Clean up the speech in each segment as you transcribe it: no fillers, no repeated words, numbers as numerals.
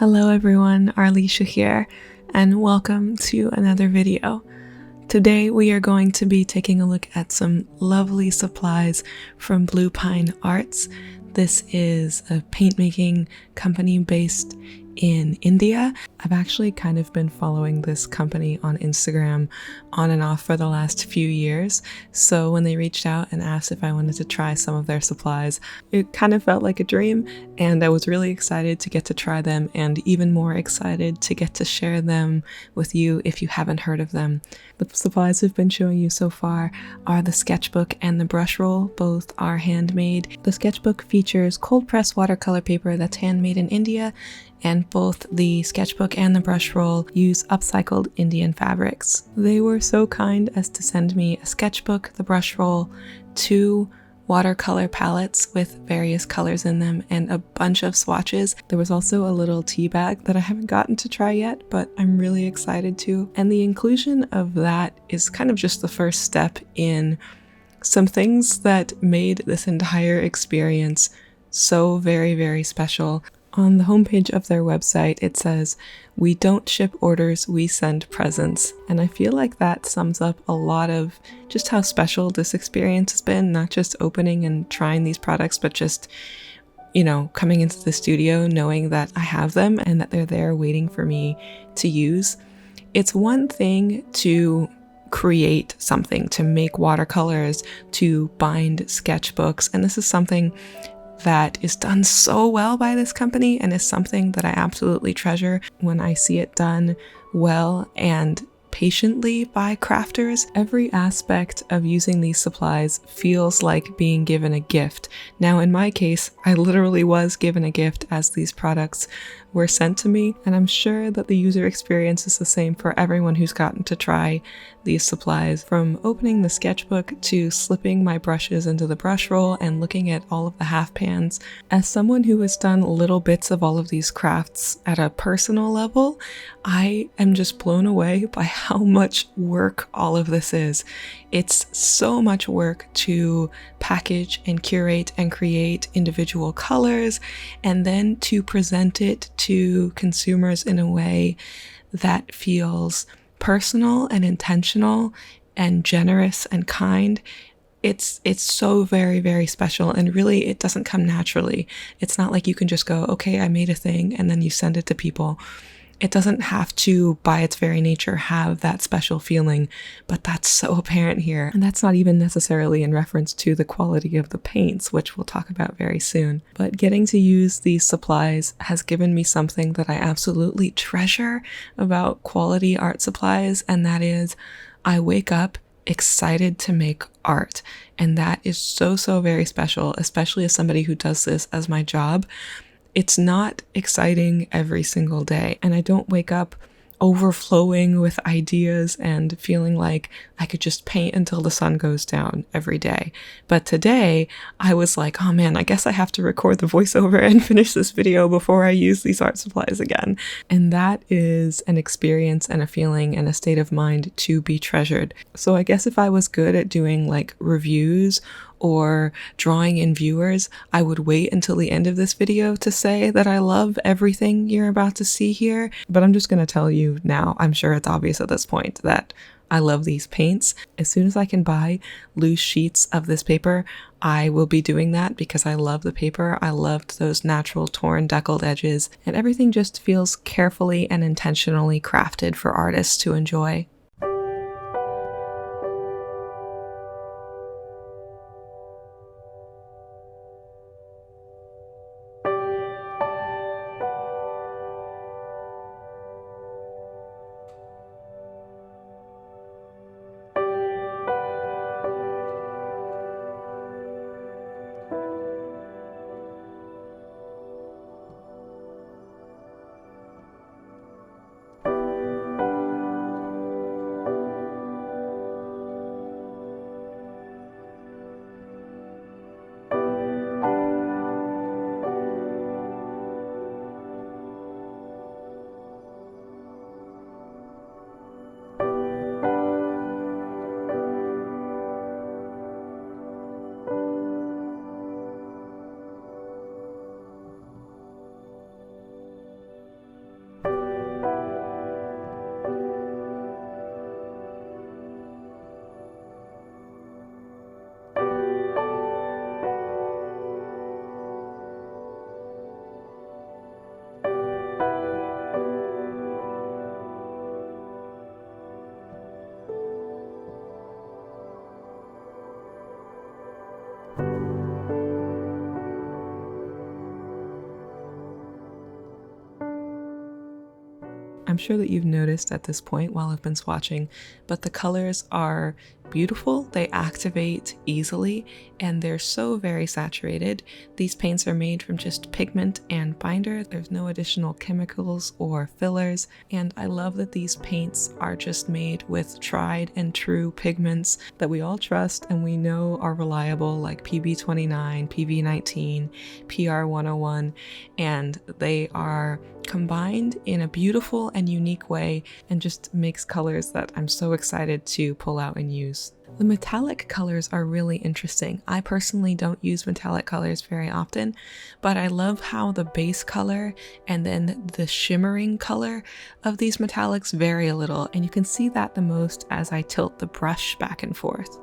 Hello everyone, Arlisha here, and welcome to another video. Today we are going to be taking a look at some lovely supplies from Blue Pine Arts. This is a paint making company based in India. I've actually kind of been following this company on Instagram on and off for the last few years. So when they reached out and asked if I wanted to try some of their supplies, it kind of felt like a dream, and I was really excited to get to try them and even more excited to get to share them with you if you haven't heard of them. The supplies I've been showing you so far are the sketchbook and the brush roll. Both are handmade. The sketchbook features cold press watercolor paper that's handmade in India, and both the sketchbook and the brush roll use upcycled Indian fabrics. They were so kind as to send me a sketchbook, the brush roll, 2 watercolor palettes with various colors in them, and a bunch of swatches. There was also a little tea bag that I haven't gotten to try yet, but I'm really excited to. And the inclusion of that is kind of just the first step in some things that made this entire experience so very, very special. On the homepage of their website, it says, "We don't ship orders, we send presents." And I feel like that sums up a lot of just how special this experience has been, not just opening and trying these products, but just, coming into the studio knowing that I have them and that they're there waiting for me to use. It's one thing to create something, to make watercolors, to bind sketchbooks, and this is something that is done so well by this company and is something that I absolutely treasure when I see it done well and patiently by crafters. Every aspect of using these supplies feels like being given a gift. Now, in my case, I literally was given a gift as these products were sent to me, and I'm sure that the user experience is the same for everyone who's gotten to try these supplies. From opening the sketchbook to slipping my brushes into the brush roll and looking at all of the half pans. As someone who has done little bits of all of these crafts at a personal level, I am just blown away by how much work all of this is. It's so much work to package and curate and create individual colors, and then to present it to consumers in a way that feels personal and intentional and generous and kind. It's so very, very special, and really it doesn't come naturally. It's not like you can just go, okay, I made a thing, and then you send it to people. It doesn't have to, by its very nature, have that special feeling, but that's so apparent here. And that's not even necessarily in reference to the quality of the paints, which we'll talk about very soon. But getting to use these supplies has given me something that I absolutely treasure about quality art supplies, and that is I wake up excited to make art. And that is so, so very special, especially as somebody who does this as my job. It's not exciting every single day, and I don't wake up overflowing with ideas and feeling like I could just paint until the sun goes down every day. But today I was like, oh man, I guess I have to record the voiceover and finish this video before I use these art supplies again. And that is an experience and a feeling and a state of mind to be treasured. So I guess if I was good at doing like reviews or drawing in viewers, I would wait until the end of this video to say that I love everything you're about to see here. But I'm just gonna tell you now, I'm sure it's obvious at this point, that I love these paints. As soon as I can buy loose sheets of this paper, I will be doing that because I love the paper. I loved those natural torn deckled edges, and everything just feels carefully and intentionally crafted for artists to enjoy. I'm sure that you've noticed at this point while I've been swatching, but the colors are beautiful. They activate easily and they're so very saturated. These paints are made from just pigment and binder. There's no additional chemicals or fillers, and I love that these paints are just made with tried and true pigments that we all trust and we know are reliable, like PB29, PV19, PR101, and they are combined in a beautiful and unique way and just makes colors that I'm so excited to pull out and use. The metallic colors are really interesting. I personally don't use metallic colors very often, but I love how the base color and then the shimmering color of these metallics vary a little, and you can see that the most as I tilt the brush back and forth.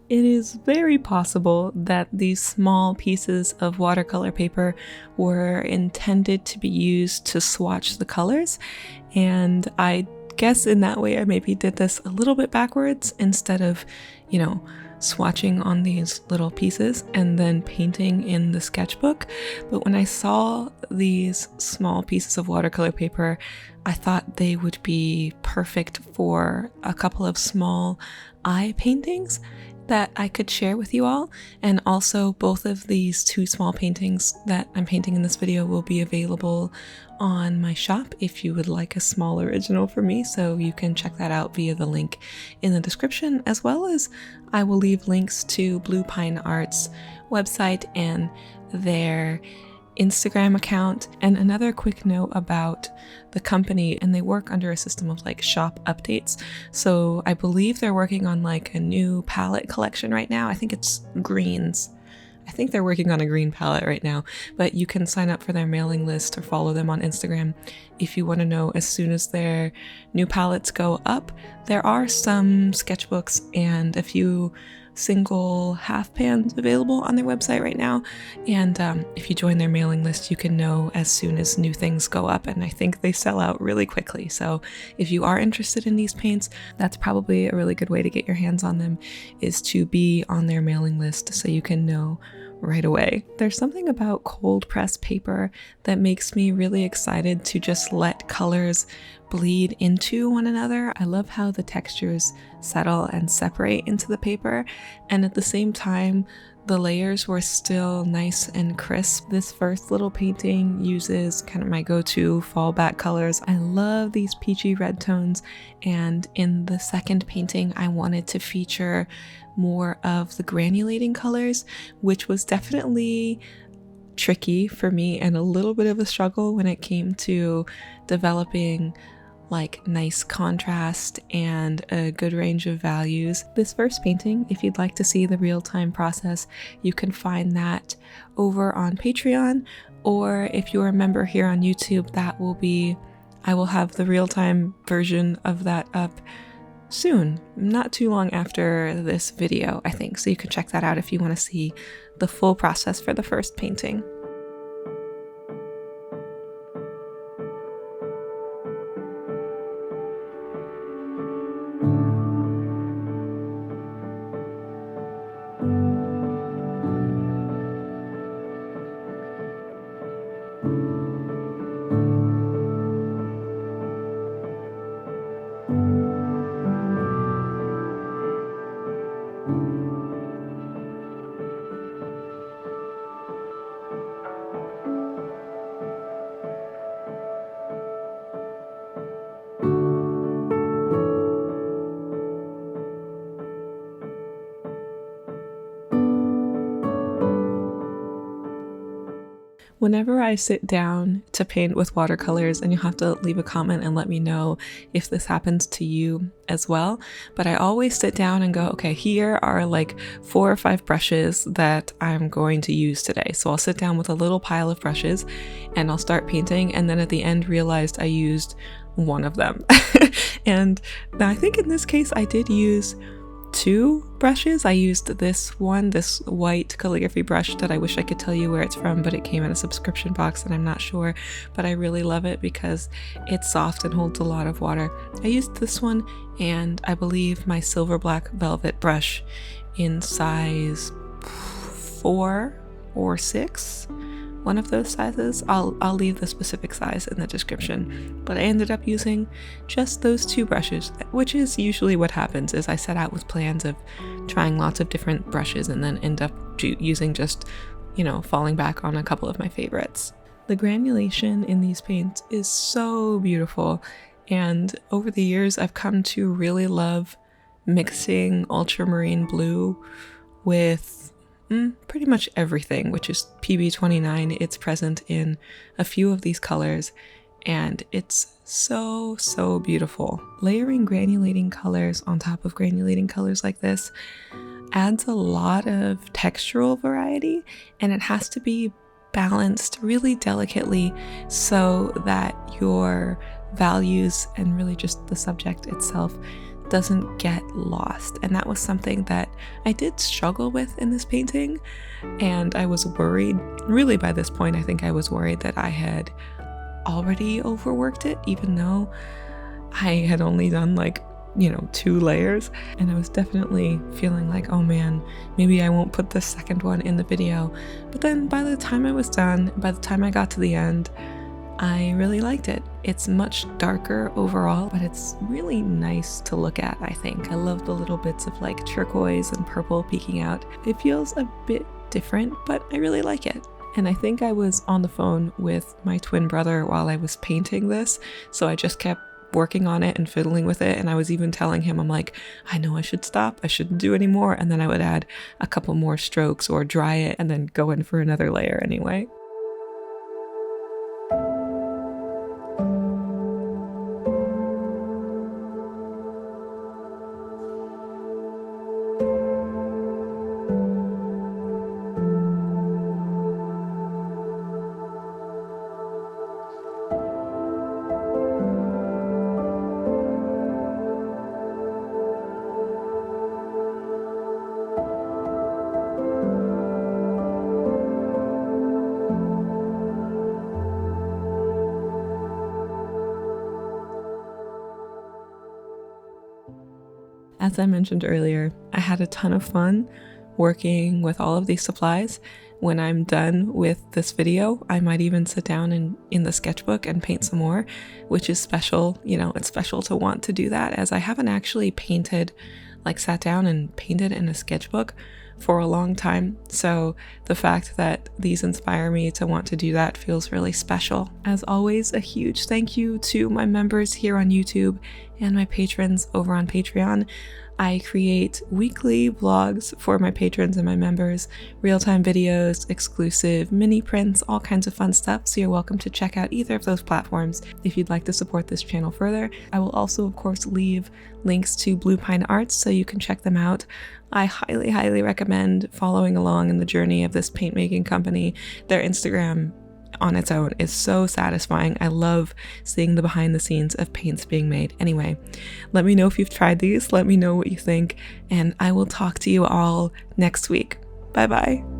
It is very possible that these small pieces of watercolor paper were intended to be used to swatch the colors, and I guess in that way I maybe did this a little bit backwards instead of, swatching on these little pieces and then painting in the sketchbook. But when I saw these small pieces of watercolor paper, I thought they would be perfect for a couple of small eye paintings that I could share with you all. And also both of these two small paintings that I'm painting in this video will be available on my shop if you would like a small original for me, so you can check that out via the link in the description, as well as I will leave links to Blue Pine Art's website and their Instagram account. And another quick note about the company, and they work under a system of like shop updates. So I believe they're working on like a new palette collection right now. I think it's greens. I think they're working on a green palette right now, but you can sign up for their mailing list or follow them on Instagram if you want to know as soon as their new palettes go up. There are some sketchbooks and a few single half pans available on their website right now, and if you join their mailing list you can know as soon as new things go up, and I think they sell out really quickly. So if you are interested in these paints, that's probably a really good way to get your hands on them, is to be on their mailing list so you can know right away. There's something about cold press paper that makes me really excited to just let colors bleed into one another. I love how the textures settle and separate into the paper, and at the same time the layers were still nice and crisp. This first little painting uses kind of my go-to fallback colors. I love these peachy red tones, and in the second painting I wanted to feature more of the granulating colors, which was definitely tricky for me and a little bit of a struggle when it came to developing like nice contrast and a good range of values. This first painting, if you'd like to see the real-time process, you can find that over on Patreon, or if you're a member here on YouTube, I will have the real-time version of that up soon, not too long after this video, I think. So you can check that out if you want to see the full process for the first painting. Whenever I sit down to paint with watercolors, and you'll have to leave a comment and let me know if this happens to you as well, but I always sit down and go, okay, here are like 4 or 5 brushes that I'm going to use today. So I'll sit down with a little pile of brushes and I'll start painting, and then at the end realized I used one of them. And I think in this case I did use 2 brushes. I used this one, this white calligraphy brush that I wish I could tell you where it's from, but it came in a subscription box and I'm not sure, but I really love it because it's soft and holds a lot of water. I used this one, and I believe my silver black velvet brush in size 4 or 6. One of those sizes. I'll leave the specific size in the description, but I ended up using just those 2 brushes, which is usually what happens. Is I set out with plans of trying lots of different brushes and then end up using just, falling back on a couple of my favorites. The granulation in these paints is so beautiful, and over the years I've come to really love mixing ultramarine blue with pretty much everything, which is PB29. It's present in a few of these colors, and it's so beautiful. Layering granulating colors on top of granulating colors like this adds a lot of textural variety, and it has to be balanced really delicately so that your values and really just the subject itself doesn't get lost. And that was something that I did struggle with in this painting, and I was worried, really by this point I think I was worried that I had already overworked it, even though I had only done 2 layers, and I was definitely feeling like, oh man, maybe I won't put the second one in the video. But then by the time I was done, by the time I got to the end, I really liked it. It's much darker overall, but it's really nice to look at, I think. I love the little bits of turquoise and purple peeking out. It feels a bit different, but I really like it. And I think I was on the phone with my twin brother while I was painting this, so I just kept working on it and fiddling with it, and I was even telling him, I'm like, I know I should stop, I shouldn't do any more, and then I would add a couple more strokes or dry it and then go in for another layer anyway. As I mentioned earlier, I had a ton of fun working with all of these supplies. When I'm done with this video, I might even sit down in the sketchbook and paint some more, which is special. It's special to want to do that, as I haven't actually sat down and painted in a sketchbook for a long time. So the fact that these inspire me to want to do that feels really special. As always, a huge thank you to my members here on YouTube and my patrons over on Patreon. I create weekly vlogs for my patrons and my members, real-time videos, exclusive mini prints, all kinds of fun stuff, so you're welcome to check out either of those platforms if you'd like to support this channel further. I will also, of course, leave links to Blue Pine Arts so you can check them out. I highly recommend following along in the journey of this paint making company. Their Instagram on its own is so satisfying. I love seeing the behind the scenes of paints being made. Anyway, let me know if you've tried these, let me know what you think, and I will talk to you all next week. Bye bye.